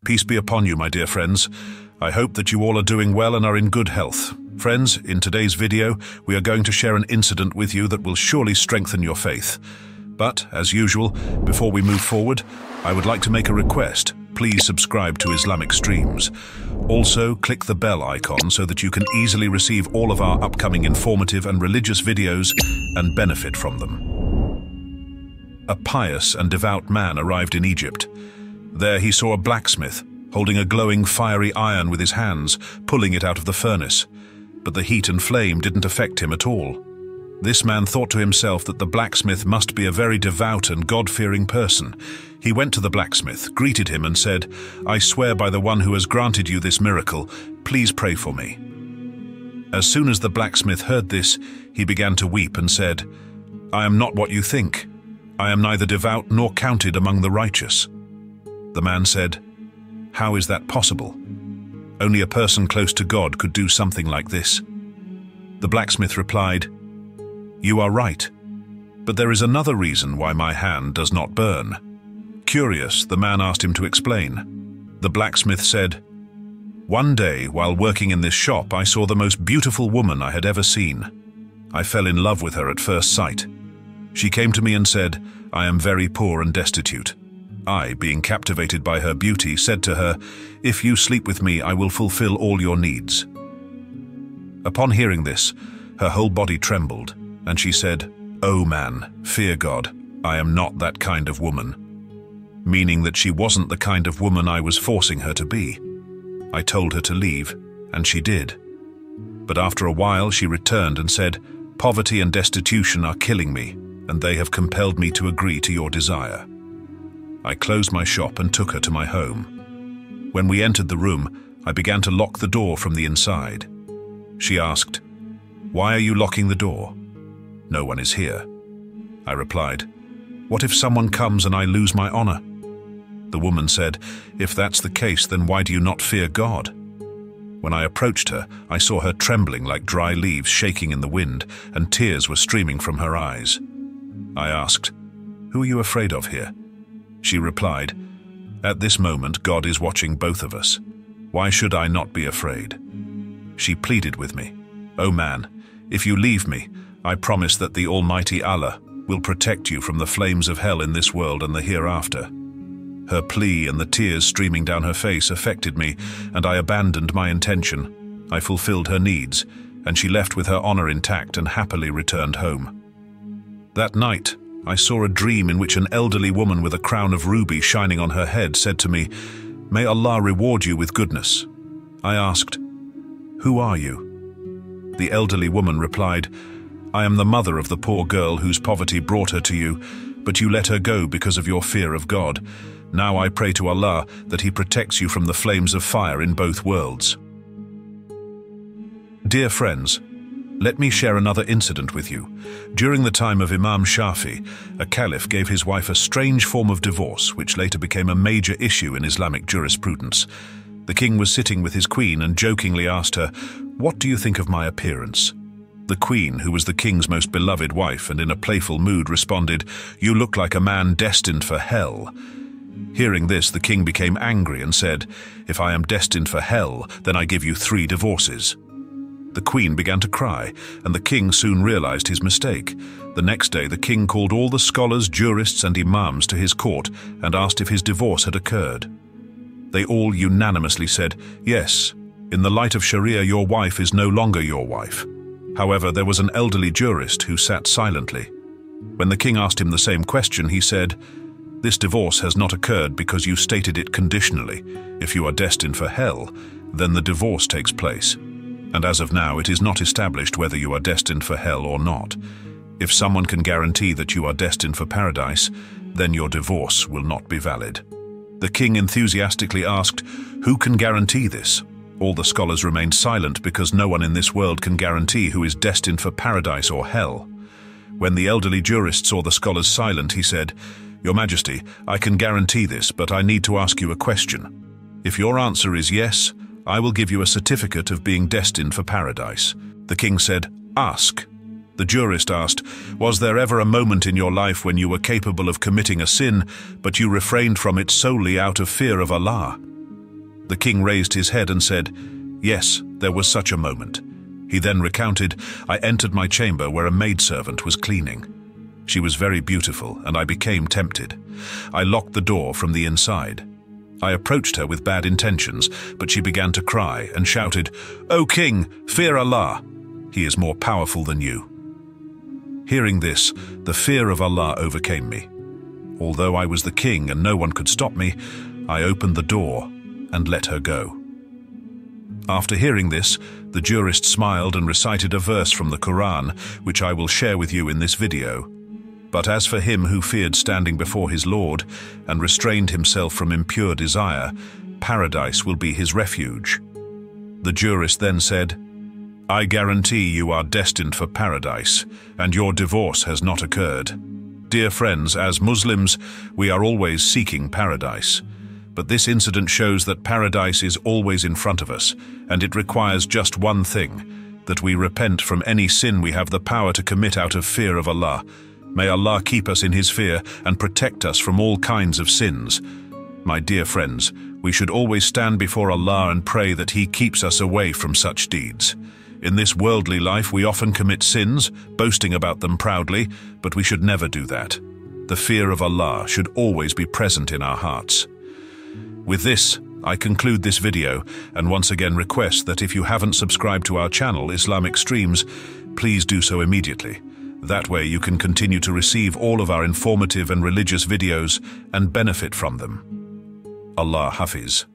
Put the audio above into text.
Peace be upon you, my dear friends. I hope that you all are doing well and are in good health. Friends, in today's video, we are going to share an incident with you that will surely strengthen your faith. But, as usual, before we move forward, I would like to make a request. Please subscribe to Islamic streams. Also, click the bell icon so that you can easily receive all of our upcoming informative and religious videos and benefit from them. A pious and devout man arrived in Egypt. There he saw a blacksmith, holding a glowing fiery iron with his hands, pulling it out of the furnace. But the heat and flame didn't affect him at all. This man thought to himself that the blacksmith must be a very devout and God-fearing person. He went to the blacksmith, greeted him and said, "I swear by the one who has granted you this miracle, please pray for me." As soon as the blacksmith heard this, he began to weep and said, "I am not what you think. I am neither devout nor counted among the righteous." The man said, "How is that possible? Only a person close to God could do something like this." The blacksmith replied, "You are right, but there is another reason why my hand does not burn." Curious, the man asked him to explain. The blacksmith said, "One day, while working in this shop, I saw the most beautiful woman I had ever seen. I fell in love with her at first sight. She came to me and said, 'I am very poor and destitute.' I, being captivated by her beauty, said to her, 'If you sleep with me, I will fulfill all your needs.' Upon hearing this, her whole body trembled, and she said, 'O man, fear God, I am not that kind of woman,' meaning that she wasn't the kind of woman I was forcing her to be. I told her to leave, and she did. But after a while she returned and said, 'Poverty and destitution are killing me, and they have compelled me to agree to your desire.' I closed my shop and took her to my home. When we entered the room, I began to lock the door from the inside. She asked, 'Why are you locking the door?' 'No one is here.' I replied, 'What if someone comes and I lose my honor?' The woman said, 'If that's the case, then why do you not fear God?' When I approached her, I saw her trembling like dry leaves shaking in the wind, and tears were streaming from her eyes. I asked, 'Who are you afraid of here?' She replied, 'At this moment, God is watching both of us. Why should I not be afraid?' She pleaded with me, 'O man, if you leave me, I promise that the Almighty Allah will protect you from the flames of hell in this world and the hereafter.' Her plea and the tears streaming down her face affected me, and I abandoned my intention. I fulfilled her needs, and she left with her honor intact and happily returned home. That night, I saw a dream in which an elderly woman with a crown of ruby shining on her head said to me, 'May Allah reward you with goodness.' I asked, 'Who are you?' The elderly woman replied, 'I am the mother of the poor girl whose poverty brought her to you, but you let her go because of your fear of God. Now I pray to Allah that He protects you from the flames of fire in both worlds.' Dear friends, let me share another incident with you. During the time of Imam Shafi, a caliph gave his wife a strange form of divorce, which later became a major issue in Islamic jurisprudence. The king was sitting with his queen and jokingly asked her, 'What do you think of my appearance?' The queen, who was the king's most beloved wife and in a playful mood, responded, 'You look like a man destined for hell.' Hearing this, the king became angry and said, 'If I am destined for hell, then I give you 3 divorces.' The queen began to cry, and the king soon realized his mistake. The next day, the king called all the scholars, jurists, and imams to his court and asked if his divorce had occurred. They all unanimously said, 'Yes, in the light of Sharia, your wife is no longer your wife.' However, there was an elderly jurist who sat silently. When the king asked him the same question, he said, 'This divorce has not occurred because you stated it conditionally. If you are destined for hell, then the divorce takes place. And as of now, it is not established whether you are destined for hell or not. If someone can guarantee that you are destined for paradise, then your divorce will not be valid.' The king enthusiastically asked, 'Who can guarantee this?' All the scholars remained silent because no one in this world can guarantee who is destined for paradise or hell. When the elderly jurist saw the scholars silent, he said, 'Your Majesty, I can guarantee this, but I need to ask you a question. If your answer is yes, I will give you a certificate of being destined for paradise.' The king said, 'Ask.' The jurist asked, 'Was there ever a moment in your life when you were capable of committing a sin, but you refrained from it solely out of fear of Allah?' The king raised his head and said, "Yes, there was such a moment." He then recounted, "I entered my chamber where a maidservant was cleaning. She was very beautiful, and I became tempted. I locked the door from the inside. I approached her with bad intentions, but she began to cry and shouted, 'O king, fear Allah! He is more powerful than you.' Hearing this, the fear of Allah overcame me. Although I was the king and no one could stop me, I opened the door and let her go." After hearing this, the jurist smiled and recited a verse from the Quran, which I will share with you in this video. "But as for him who feared standing before his Lord and restrained himself from impure desire, paradise will be his refuge." The jurist then said, "I guarantee you are destined for paradise, and your divorce has not occurred. Dear friends, as Muslims, we are always seeking paradise. But this incident shows that paradise is always in front of us, and it requires just one thing, that we repent from any sin we have the power to commit out of fear of Allah. May Allah keep us in His fear and protect us from all kinds of sins. My dear friends, we should always stand before Allah and pray that He keeps us away from such deeds. In this worldly life, we often commit sins, boasting about them proudly, but we should never do that. The fear of Allah should always be present in our hearts. With this, I conclude this video and once again request that if you haven't subscribed to our channel, Islamic Streams, please do so immediately. That way you can continue to receive all of our informative and religious videos and benefit from them. Allah Hafiz.